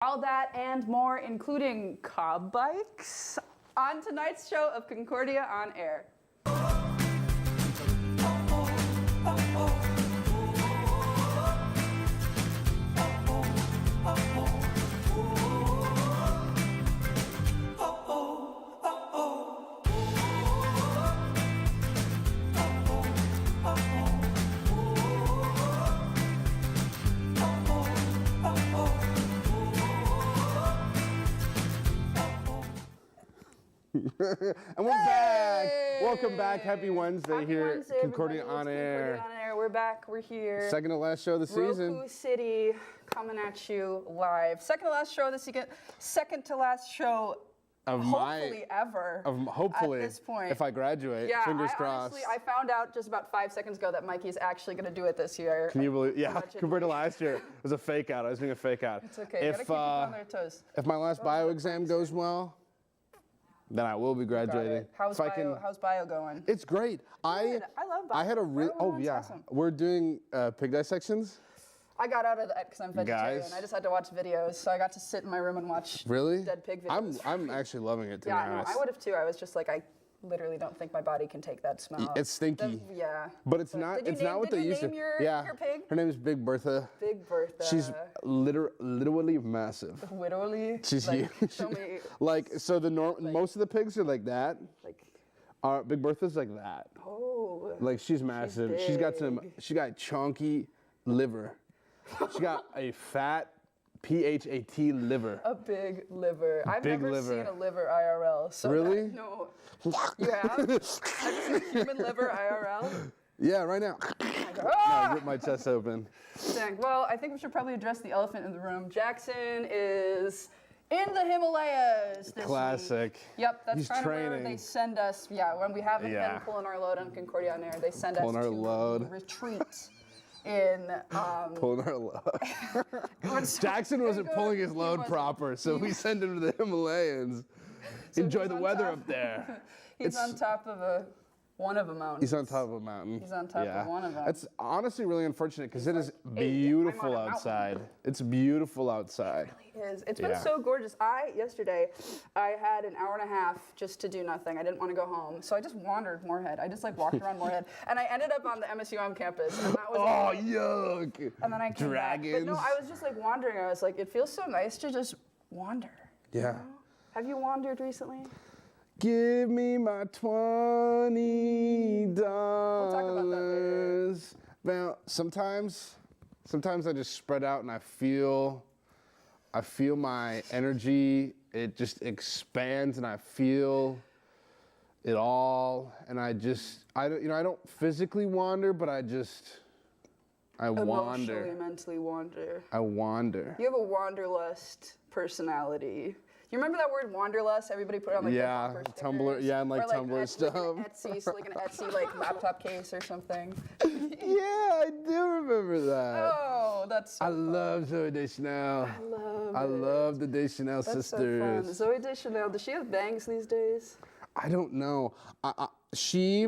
All that and more, including cob bikes, on tonight's show of Concordia on Air. And we're back. Welcome back. Happy Wednesday here Wednesday, at Concordia everybody. on It's Air. Concordia on Air. We're back. We're here. Second to last show of the season. Roku City coming at you live. Second to last show of the season. Second to last show. Hopefully ever. Hopefully, at this point. if I graduate, Yeah, fingers crossed. Honestly, I found out just about 5 seconds ago that Mikey's actually going to do it this year. Can you believe? Yeah, compared to last year, it was a fake out. I was doing a fake out. It's okay. You gotta keep people on their toes. If my last bio exam goes well, then I will be graduating. How's bio going? It's great. Good. I love bio. I had a real. Oh yeah, awesome. We're doing pig dissections. I got out of that because I'm vegetarian. Guys. I just had to watch videos, so I got to sit in my room and watch Really? dead pig videos. I'm actually loving it, to be Yeah, I know. honest. I would have too. I was just like, I literally don't think my body can take that smell. It's stinky. Yeah. But it's not. It's not what they used to. Did you name Yeah. your pig? Her name is Big Bertha. Big Bertha. She's literally massive. Literally. She's like, huge. Show me. Like so, most of the pigs are like that. Like. Big Bertha's like that. Oh. Like she's massive. She's got some. She got chunky liver. She got a fat PHAT liver. A big liver. I've Big never liver. seen a liver IRL. So Really? No. You have? Have you seen a human liver IRL? Yeah, right now. Ah! I ripped my chest open. Dang. Well, I think we should probably address the elephant in the room. Jackson is in the Himalayas this Classic. week. Yep, that's He's kind of where training. they send us. Yeah, when we haven't Yeah. been pulling our load on Concordia on Air, they send Pulling us our to load. retreat in. Pulling our load. Jackson wasn't pulling his load proper, so we send him to the Himalayas. So Enjoy he's the on weather top- up there. He's on top of one of a mountain. He's on top of a mountain. He's on top of one of them. It's honestly really unfortunate because it is I'm beautiful on a outside. It's beautiful outside. It's been Yeah. so gorgeous. Yesterday, I had an hour and a half just to do nothing. I didn't want to go home, so I just wandered Moorhead. I just like walked around Moorhead, and I ended up on the MSUM campus, and that was Oh, yuck! And then I came Dragons. back. But no, I was just like wandering. I was like, it feels so nice to just wander. Yeah. You know? Have you wandered recently? Give me my $20. We'll talk about that later. Well, sometimes I just spread out and I feel my energy. It just expands and I feel it all. And I don't physically wander, but I wander. Emotionally, mentally wander. I wander. You have a wanderlust personality. You remember that word wanderlust? Everybody put it on like Yeah, their bumper Tumblr, stickers? yeah, and like Or, Tumblr stuff. Like an Etsy like laptop case or something. Yeah, I do remember that. Oh, that's so I fun. love Zoe Deschanel. I I love the Deschanel That's sisters. so fun. Zoe Deschanel, does she have bangs these days? I don't know. She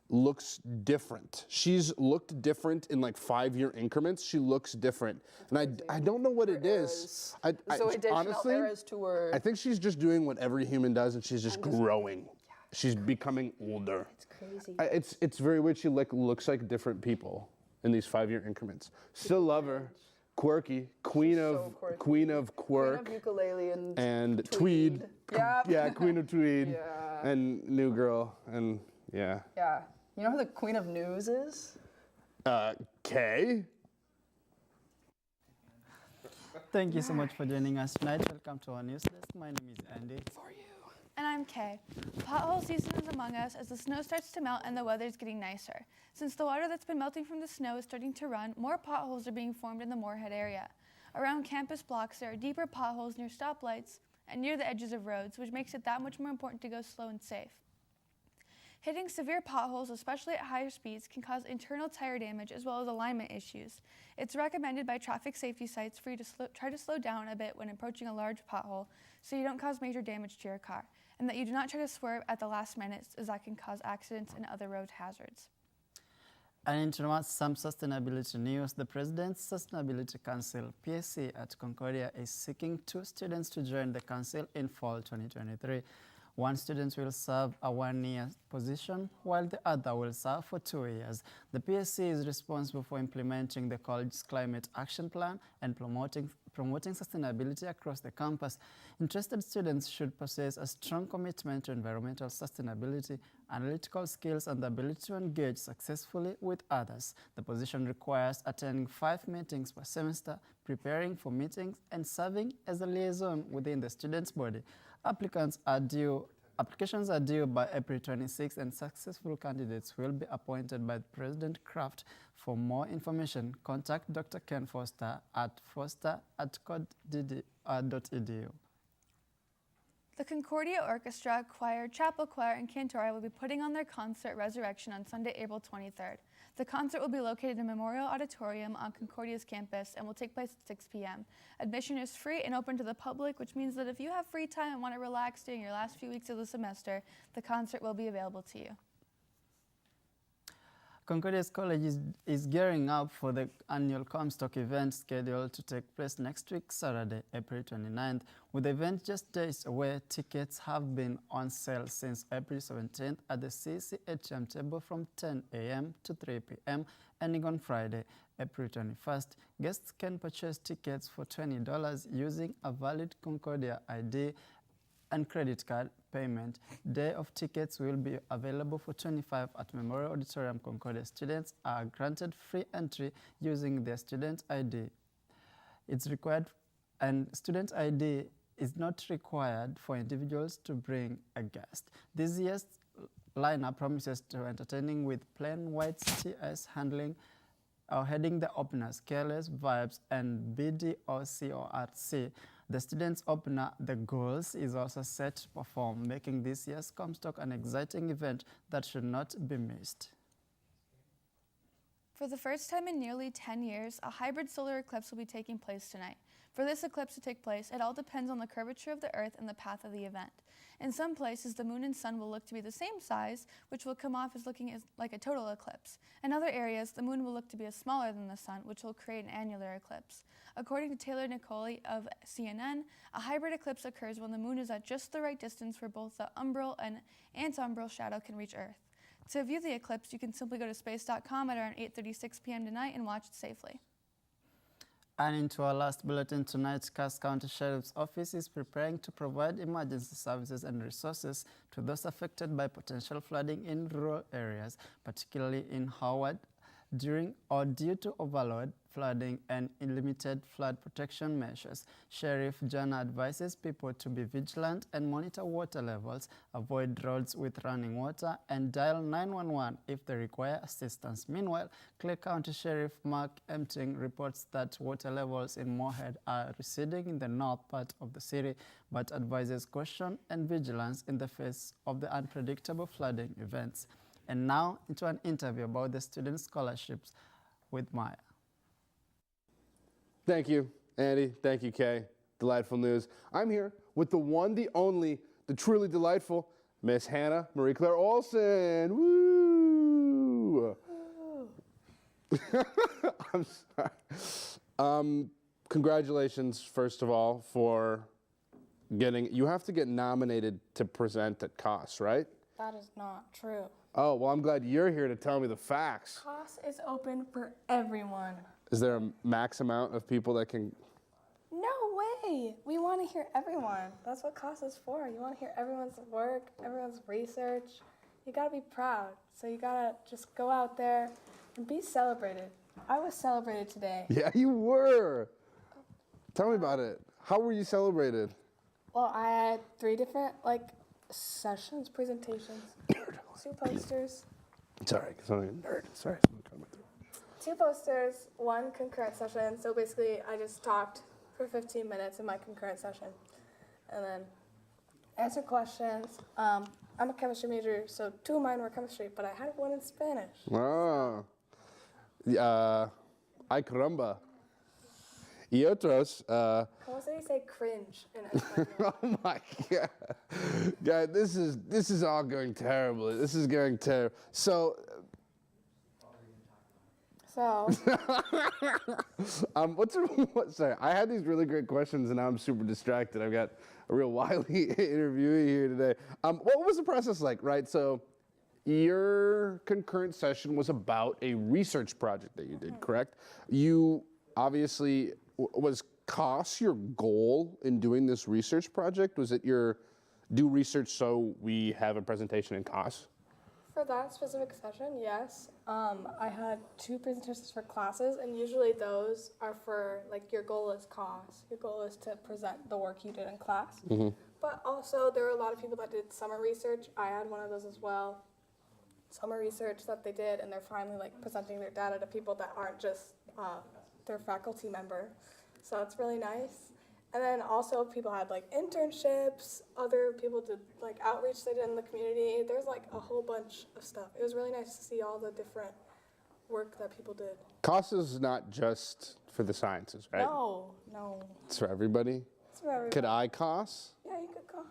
looks different. She's looked different in like 5-year increments. She looks different, and I don't know what it is. Zoe Deschanel Honestly, eras tour. I think she's just doing what every human does, and she's just growing. She's becoming older. It's crazy. It's very weird. She looks like different people in these 5-year increments. Still love her. Quirky, queen of quirk, Queen of ukulele and tweed. Yeah. Yeah, queen of tweed. Yeah. And new girl and yeah. Yeah. You know who the queen of news is? Kay. Thank you so much for joining us tonight. Welcome to our news list. My name is Andy. For you. And I'm Kay. Pothole season is among us as the snow starts to melt and the weather's getting nicer. Since the water that's been melting from the snow is starting to run, more potholes are being formed in the Moorhead area. Around campus blocks, there are deeper potholes near stoplights and near the edges of roads, which makes it that much more important to go slow and safe. Hitting severe potholes, especially at higher speeds, can cause internal tire damage as well as alignment issues. It's recommended by traffic safety sites for you to try to slow down a bit when approaching a large pothole so you don't cause major damage to your car, and that you do not try to swerve at the last minute as that can cause accidents and other road hazards. And into some sustainability news, the President's Sustainability Council, PSC, at Concordia is seeking 2 students to join the council in fall 2023. One student will serve a 1-year position, while the other will serve for 2 years. The PSC is responsible for implementing the college's climate action plan and promoting sustainability across the campus. Interested students should possess a strong commitment to environmental sustainability, analytical skills, and the ability to engage successfully with others. The position requires attending 5 meetings per semester, preparing for meetings, and serving as a liaison within the student's body. Applications are due by April 26, and successful candidates will be appointed by President Kraft. For more information, contact Dr. Ken Foster at foster@cod.edu. The Concordia Orchestra, Choir, Chapel Choir, and Cantori will be putting on their concert Resurrection on Sunday, April 23rd. The concert will be located in Memorial Auditorium on Concordia's campus and will take place at 6 p.m. Admission is free and open to the public, which means that if you have free time and want to relax during your last few weeks of the semester, the concert will be available to you. Concordia's College is gearing up for the annual Comstock event scheduled to take place next week, Saturday, April 29th. With the event just days away, tickets have been on sale since April 17th at the CC ATM table from 10 a.m. to 3 p.m. ending on Friday, April 21st. Guests can purchase tickets for $20 using a valid Concordia ID and credit card payment. Day of tickets will be available for $25 at Memorial Auditorium. Concordia students are granted free entry using their student ID. It's required, and student ID is not required for individuals to bring a guest. This year's lineup promises to entertaining with Plain White TS heading the openers, Careless Vibes, and BDOCORC. The students' opener, The Goals, is also set to perform, making this year's Comstock an exciting event that should not be missed. For the first time in nearly 10 years, a hybrid solar eclipse will be taking place tonight. For this eclipse to take place, it all depends on the curvature of the Earth and the path of the event. In some places, the moon and sun will look to be the same size, which will come off as looking like a total eclipse. In other areas, the moon will look to be smaller than the sun, which will create an annular eclipse. According to Taylor Nicoli of CNN, a hybrid eclipse occurs when the moon is at just the right distance where both the umbral and anti-umbral shadow can reach Earth. To view the eclipse, you can simply go to space.com at around 8:36 p.m. tonight and watch it safely. And into our last bulletin tonight, Cass County Sheriff's Office is preparing to provide emergency services and resources to those affected by potential flooding in rural areas, particularly in Howard, during or due to overload flooding and limited flood protection measures. Sheriff Jana advises people to be vigilant and monitor water levels, avoid roads with running water, and dial 911 if they require assistance. Meanwhile, Clay County Sheriff Mark Empting reports that water levels in Moorhead are receding in the north part of the city, but advises caution and vigilance in the face of the unpredictable flooding events. And now into an interview about the student scholarships with Maya. Thank you, Andy. Thank you, Kay. Delightful news. I'm here with the one, the only, the truly delightful Miss Hannah Marie Claire Olson. Woo! I'm sorry. Congratulations, first of all, for getting. You have to get nominated to present at COS, right? That is not true. Oh, well, I'm glad you're here to tell me the facts. COS is open for everyone. Is there a max amount of people that can? No way. We want to hear everyone. That's what COS is for. You want to hear everyone's work, everyone's research. You got to be proud. So you got to just go out there and be celebrated. I was celebrated today. Yeah, you were. Tell me about it. How were you celebrated? Well, I had 3 different, sessions, presentations. 2 posters. Sorry, because I'm a nerd. Sorry. 2 posters, 1 concurrent session. So basically, I just talked for 15 minutes in my concurrent session. And then answer questions. I'm a chemistry major, so 2 of mine were chemistry, but I had 1 in Spanish. Ah. Ay caramba. Y otros. ¿Cómo se dice cringe in español? Oh my God. God, this is all going terribly. This is going terrible. So, So, Sorry, I had these really great questions and now I'm super distracted. I've got a real wily interviewee here today. What was the process like, right? So your concurrent session was about a research project that you did, correct? You obviously, was cost your goal in doing this research project? Was it your do research so we have a presentation in cost? for that specific session, yes. I had 2 presentations for classes, and usually those are for, like, your goal is cost. Your goal is to present the work you did in class. But also, there were a lot of people that did summer research. I had one of those as well. Summer research that they did, and they're finally, like, presenting their data to people that aren't just their faculty member. So it's really nice. And then also people had like internships, other people did like outreach they did in the community. There's like a whole bunch of stuff. It was really nice to see all the different work that people did. Cost is not just for the sciences, right? No. It's for everybody. It's for everybody. Could I cost? Yeah, you could cost.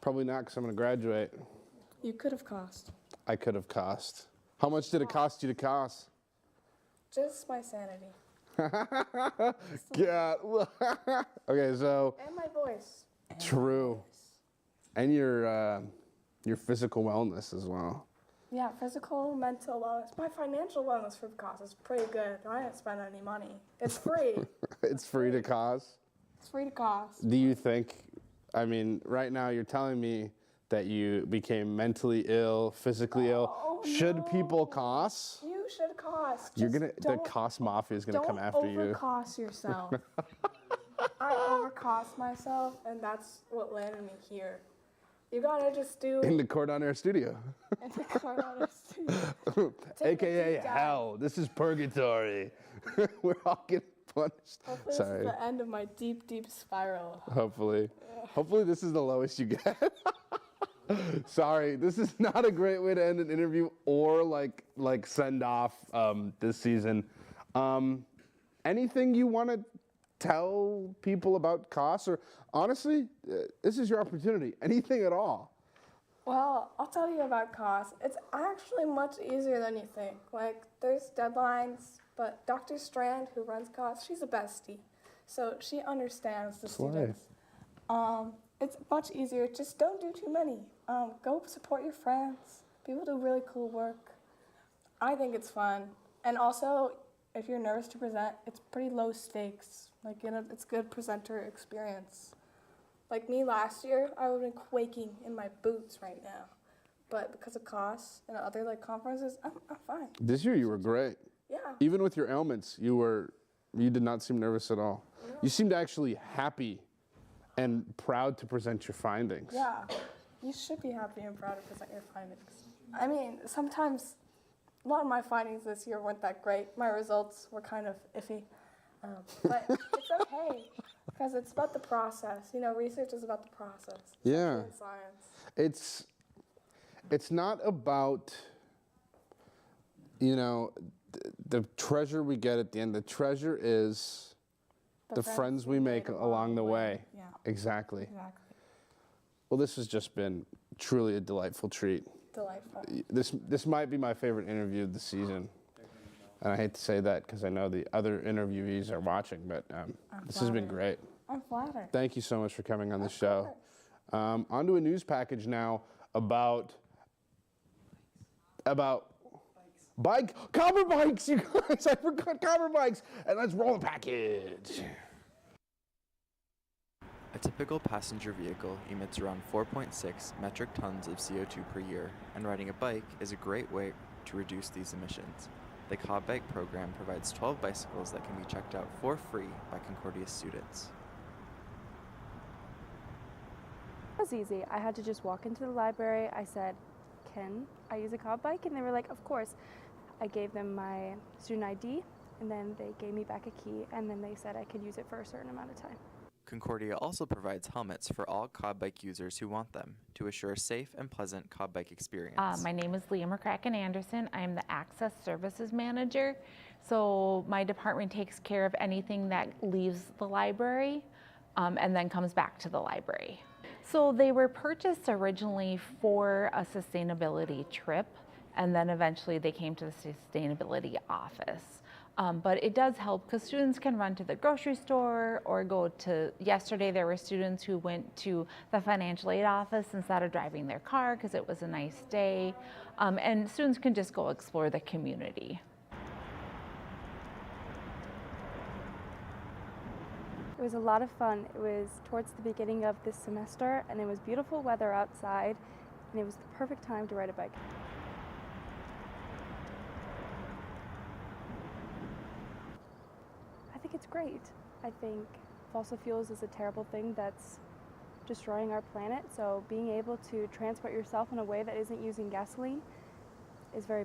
Probably not because I'm going to graduate. You could have cost. I could have cost. How much did it cost you to cost? Just my sanity. Yeah. Okay, so And my voice. true. And your physical wellness as well. Yeah, physical, mental wellness. My financial wellness for cost is pretty good. I didn't spend any money. It's free. It's free to cost. It's free to cost. Do you think, I mean, right now you're telling me that you became mentally ill, physically ill. Should people cost? You should cost. You're Just gonna, the don't- cost mafia is gonna come after you. Don't overcost yourself. I overcost myself, and that's what landed me here. You gotta just do In the Cordon Air studio. in the Colorado studio. Take a AKA deep dive. hell. This is purgatory. We're all getting punished. Hopefully Sorry. this is the end of my deep, deep spiral. Hopefully. Hopefully this is the lowest you get. Sorry, this is not a great way to end an interview or like send off this season. Anything you want to tell people about costs, or honestly, this is your opportunity. Anything at all. Well, I'll tell you about costs. It's actually much easier than you think. Like, there's deadlines, but Dr. Strand, who runs costs, she's a bestie. So she understands the students. It's much easier. Just don't do too many. Go support your friends. People do really cool work. I think it's fun. And also, if you're nervous to present, it's pretty low stakes. Like, you know, it's good presenter experience. Like me last year, I would have been quaking in my boots right now. But because of costs and other like conferences, I'm fine. This year you were great. Yeah. Even with your ailments, you did not seem nervous at all. No. You seemed actually happy and proud to present your findings. Yeah. You should be happy and proud to present your findings. I mean, sometimes a lot of my findings this year weren't that great. My results were kind of iffy. But it's okay, because it's about the process. You know, research is about the process. Yeah. In science. It's not about, you know, the treasure we get at the end. The treasure is the friends we make along the way. Yeah. Exactly. Exactly. Well, this has just been truly a delightful treat. Delightful. This might be my favorite interview of the season. And I hate to say that because I know the other interviewees are watching, but this has been great. I'm flattered. Thank you so much for coming on the show. On to a news package now about copper bikes, you guys. I forgot copper bikes. And let's roll the package. A typical passenger vehicle emits around 4.6 metric tons of CO2 per year, and riding a bike is a great way to reduce these emissions. The Cobb Bike program provides 12 bicycles that can be checked out for free by Concordia students. It was easy. I had to just walk into the library. I said, "Can I use a Cobb bike?" And they were like, "Of course." I gave them my student ID, and then they gave me back a key, and then they said I could use it for a certain amount of time. Concordia also provides helmets for all Cobb Bike users who want them to assure a safe and pleasant Cobb Bike experience. My name is Leah McCracken-Anderson. I'm the Access Services Manager. So my department takes care of anything that leaves the library and then comes back to the library. So they were purchased originally for a sustainability trip, and then eventually they came to the sustainability office. But it does help because students can run to the grocery store or go to, yesterday there were students who went to the financial aid office instead of driving their car because it was a nice day. And students can just go explore the community. It was a lot of fun. It was towards the beginning of this semester, and it was beautiful weather outside, and it was the perfect time to ride a bike. I think it's great. I think fossil fuels is a terrible thing that's destroying our planet, so being able to transport yourself in a way that isn't using gasoline is very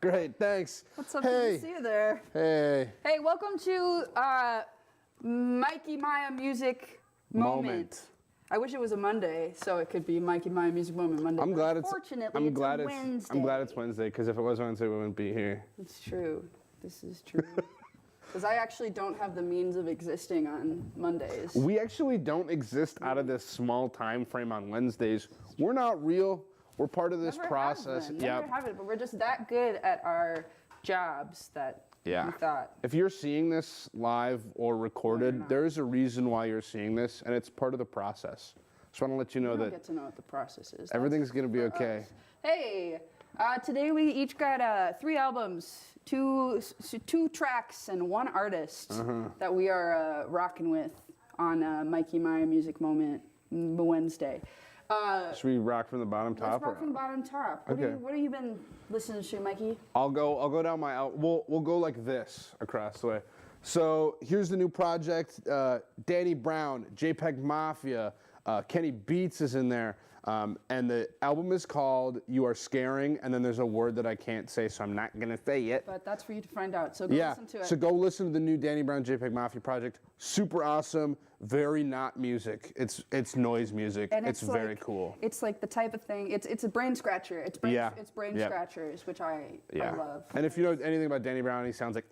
Great, thanks. What's up? Hey. Good to see you there. Hey. Hey, welcome to Mikey Maya Music Moment. I wish it was a Monday, so it could be Mikey Maya Music Moment Monday. I'm glad it's. Fortunately, it's a Wednesday. I'm glad it's Wednesday because if it was Wednesday, we wouldn't be here. It's true. This is true. Because I actually don't have the means of existing on Mondays. We actually don't exist out of this small time frame on Wednesdays. We're not real. We're part of this Never process. Have been. Never have it, but we're just that good at our jobs that we thought. If you're seeing this live or recorded, there is a reason why you're seeing this, and it's part of the process. Just want to let you know We don't that get to know what the process is. everything's going to be That's okay. us. Hey, today we each got 3 albums, two tracks, and 1 artist that we are rocking with on Mikey Maya Music Moment Wednesday. Should we rock from the bottom top? Let's rock from the bottom top. Okay. What have you been listening to, Mikey? I'll go down my we'll go like this across the way. So here's the new project. Danny Brown, JPEG Mafia, Kenny Beats is in there. And the album is called You Are Scaring, and then there's a word that I can't say, so I'm not gonna say it. But that's for you to find out, so go listen to it. So go listen to the new Danny Brown JPEG Mafia project. Super awesome, very not music. It's noise music. And it's like, very cool. It's like the type of thing. It's a brain scratcher. It's brain scratchers, which I love. And if you know anything about Danny Brown, he sounds like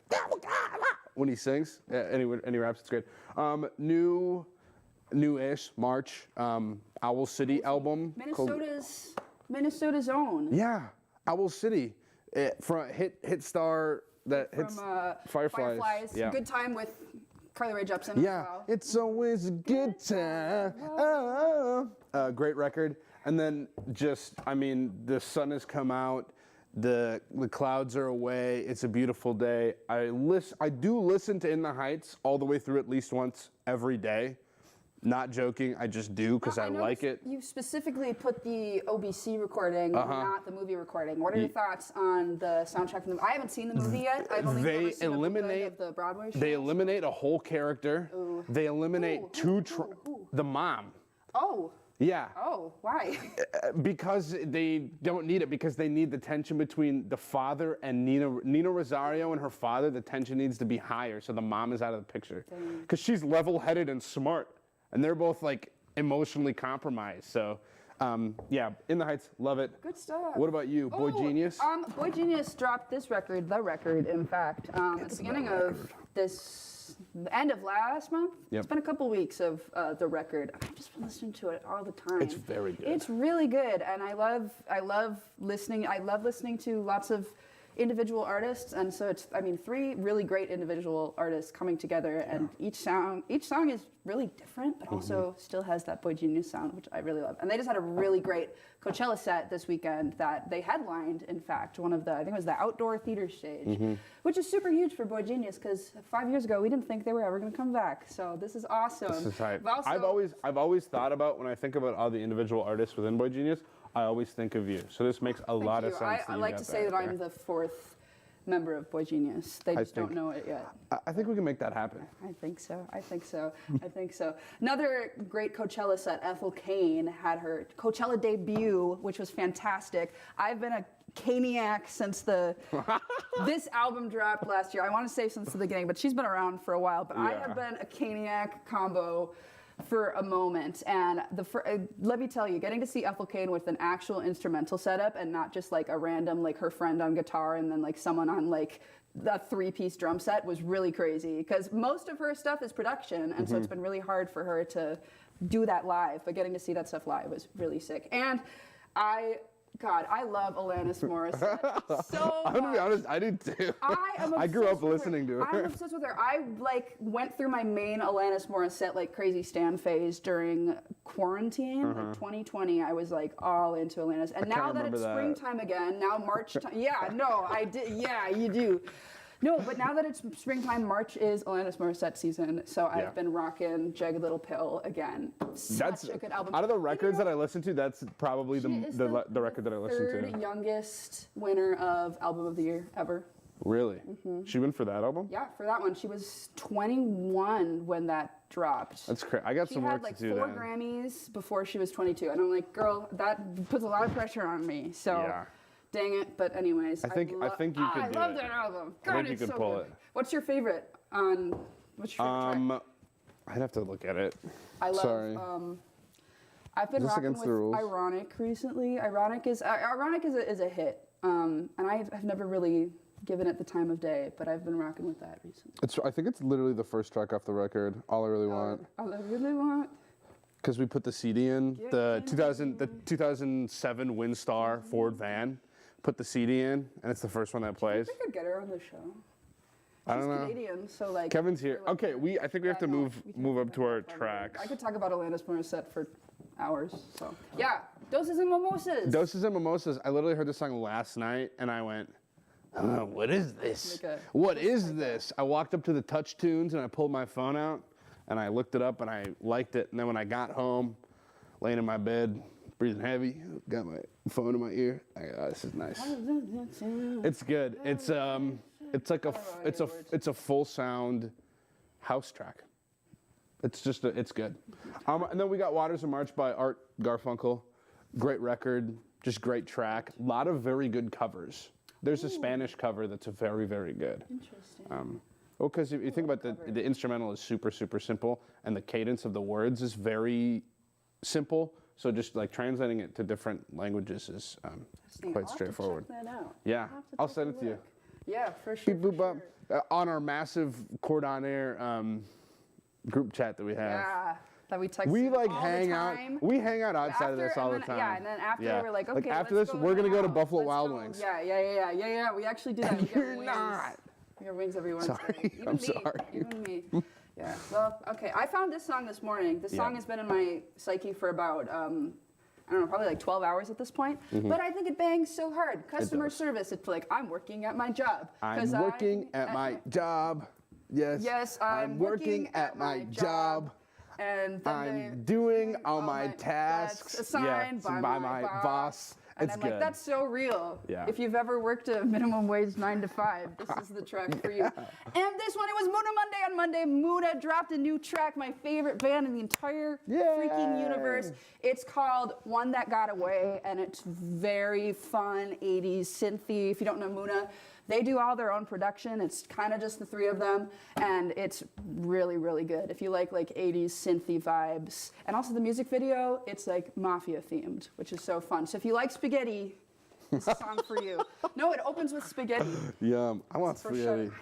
when he sings. Any raps, it's great. New-ish March Owl City album. Minnesota's own. Yeah, Owl City, from hit star that hits Fireflies. Yeah. Good time with Carly Rae Jepsen as well. It's always a good time. Great record. And then the sun has come out. The clouds are away. It's a beautiful day. I do listen to In the Heights all the way through at least once every day. Not joking, I just do because I like it. You specifically put the OBC recording, not the movie recording. What are your thoughts on the soundtrack from the I haven't seen the movie yet. I've only ever seen a bootleg of the Broadway show. They eliminate a whole character. Ooh. They eliminate the mom. Oh. Yeah. Oh, why? Because they don't need it, because they need the tension between the father and Nina Rosario and her father. The tension needs to be higher, so the mom is out of the picture. Because she's level-headed and smart. And they're both like emotionally compromised. So, In the Heights, love it. Good stuff. What about you, Boy Genius? Boy Genius dropped this record, the record, in fact, at the beginning of the end of last month. Yep. It's been a couple weeks of the record. I've just been listening to it all the time. It's very good. It's really good, and I love listening. I love listening to lots of individual artists, and so it's 3 really great individual artists coming together, and each song is really different, but also still has that Boy Genius sound, which I really love. And they just had a really great Coachella set this weekend that they headlined, in fact, I think it was the outdoor theater stage, which is super huge for Boy Genius, because 5 years ago we didn't think they were ever going to come back. So this is awesome. This is hype. Also, I've always thought about, when I think about all the individual artists within Boy Genius, I always think of you. So this makes a lot of sense. I like to say that I'm the 4th member of Boy Genius. They just don't know it yet. I think we can make that happen. I think so. Another great Coachella set, Ethel Cain had her Coachella debut, which was fantastic. I've been a Caniac since this album dropped last year. I want to say since the beginning, but she's been around for a while. But I have been a Caniac combo for a moment, and let me tell you, getting to see Ethel Cain with an actual instrumental setup and not just like a random, like her friend on guitar and then like someone on like a 3-piece drum set was really crazy, because most of her stuff is production, and so it's been really hard for her to do that live, but getting to see that stuff live was really sick. And I love Alanis Morissette so I'm gonna be much. honest, I do too. I grew up listening to her. I'm obsessed with her. I like went through my main Alanis Morissette like crazy stan phase during quarantine, like 2020. I was like all into Alanis, and now that it's springtime again, now March time. Yeah, no, I did. Yeah, you do. No, but now that it's springtime, March is Alanis Morissette season, so I've been rocking Jagged Little Pill again. Such a good album. Out of the records that I listen to, that's probably the record that I listen to. Third youngest winner of Album of the Year ever. Really? She went for that album? Yeah, for that one. She was 21 when that dropped. That's crazy. I got some work to do. She had like 4 Grammys before she was 22, and I'm like, girl, that puts a lot of pressure on me. So. Yeah. Dang it, but anyways. I think you could do it. I love that album. God, I think you could pull it. What's your favorite track? I'd have to look at it. I love, Sorry. I've been rocking with Ironic recently. Ironic is a hit. And I've never really given it the time of day, but I've been rocking with that recently. I think it's literally the first track off the record, All I Really Want. All I Really Want. Because we put the CD in, the 2007 Windstar Ford van. Put the CD in, and it's the first one that plays. I could get her on the show. I don't know. She's Canadian, so like. Kevin's here. Like, okay, I think we have to move up to our tracks. I could talk about Alanis Morissette for hours. So yeah, Doses and Mimosas. Doses and Mimosas. I literally heard this song last night, and I went, "What is this? What is this?" I walked up to the Touch Tunes, and I pulled my phone out, and I looked it up, and I liked it. And then when I got home, laying in my bed, breathing heavy, got my phone in my ear. This is nice. It's good. It's like it's a full sound house track. It's good. And then we got Waters of March by Art Garfunkel. Great record, just great track. A lot of very good covers. There's a Spanish cover that's very, very good. Interesting. Well, because if you think about the instrumental is super, super simple, and the cadence of the words is very simple. So just like translating it to different languages is quite straightforward. Check that out. Yeah, I'll send it to you. Yeah, for sure. Beep, boop, bop. On our massive Cord on Air group chat that we have. Yeah, that we text. We like all hang the out. time. We hang out outside of this all the time. Yeah, and then after we're like, okay, after let's this, go we're gonna go to out. Buffalo Let's Wild go. Wings. Yeah. We actually do that. We You're get wings. not. We get wings every Wednesday. Sorry, Even I'm me. sorry. Even me. Yeah. Well, okay. I found this song this morning. This song has been in my psyche for about I don't know, probably like 12 hours at this point. But I think it bangs so hard. Customer service. It's like I'm working at my job. I'm working at my job. Yes. Yes, I'm working at my job. And I'm doing all my tasks assigned by my boss. And It's I'm good. like, that's so real. Yeah. If you've ever worked a minimum wage 9 to 5, this is the track for you. And this one, it was Muna Monday on Monday. Muna dropped a new track, my favorite band in the entire freaking universe. It's called One That Got Away, and it's very fun 80s synthy. If you don't know Muna, they do all their own production. It's kind of just the 3 of them, and it's really, really good. If you like 80s synthy vibes. And also the music video, it's like mafia themed, which is so fun. So if you like spaghetti, this is a song for you. No, it opens with spaghetti. Yum. I want For spaghetti. sure.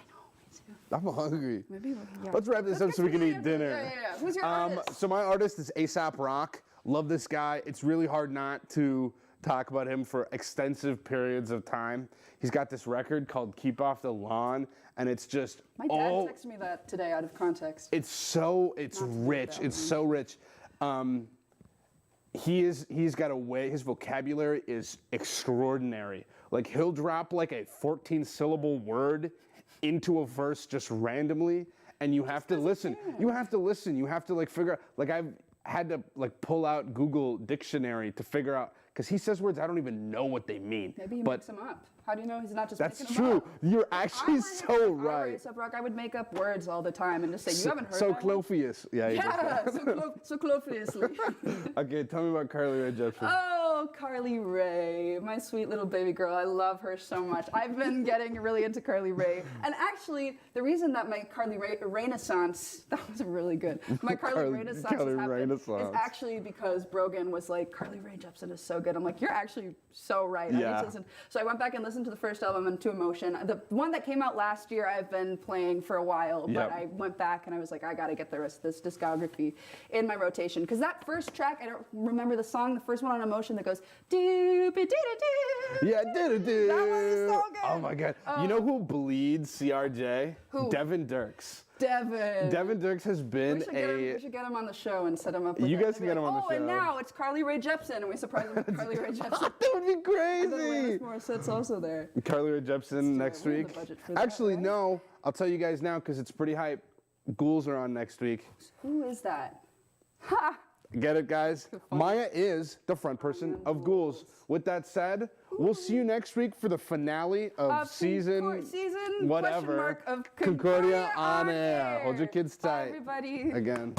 I know, me too. I'm hungry. Maybe, yeah. Let's wrap this up so we can eat dinner. Yeah. Who's your artist? So my artist is A$AP Rock. Love this guy. It's really hard not to talk about him for extensive periods of time. He's got this record called Keep Off the Lawn, and it's just My dad texted me that today out of context. It's rich. It's so rich. He's got a way, his vocabulary is extraordinary. Like he'll drop like a 14-syllable word into a verse just randomly, and you have to listen. You have to listen. You have to like figure out, like I've had to like pull out Google Dictionary to figure out, because he says words I don't even know what they mean. Maybe he makes them up. How do you know he's not just making them true. up? You're actually so right. A$AP Rock, I would make up words all the time and just say, you haven't heard so that one?" Clofius. Yeah, he does that. So clofiously. Okay, tell me about Carly Rae Jepsen. Oh, Oh, Carly Rae, my sweet little baby girl. I love her so much. I've been getting really into Carly Rae. And actually, the reason that my Carly Rae renaissance, that was really good. My Carly renaissance has happened is actually because Brogan was like, Carly Rae Jepsen is so good. I'm like, you're actually so right. I need to listen. So I went back and listened to the first album, Into Emotion. The one that came out last year, I've been playing for a while, but I went back and I was like, I got to get the rest of this discography in my rotation. Because that first track, I don't remember the song, the first one on Emotion that goes, doo-ba-doo-doo-doo. Yeah, doo-doo-doo. That one is so good. Oh my God. You know who bleeds CRJ? Who? Devin Dirks. Devin Dirks has been we should get him on the show and set him up with You it. guys can get him on the show. And now it's Carly Rae Jepsen, and we surprise him with Carly Rae Jepsen. That would be And then crazy. Alanis Morissette's also there. Carly Rae Jepsen next we have week. the budget for that, Actually, right? no. I'll tell you guys now because it's pretty hype. Ghouls are on next week. Who is that? Ha! Get it, guys? Maya is the front person of Ghouls. With that said, we'll see you next week for the finale of season whatever. Question mark of Concordia on air. Hold your kids Bye, tight. everybody. Again.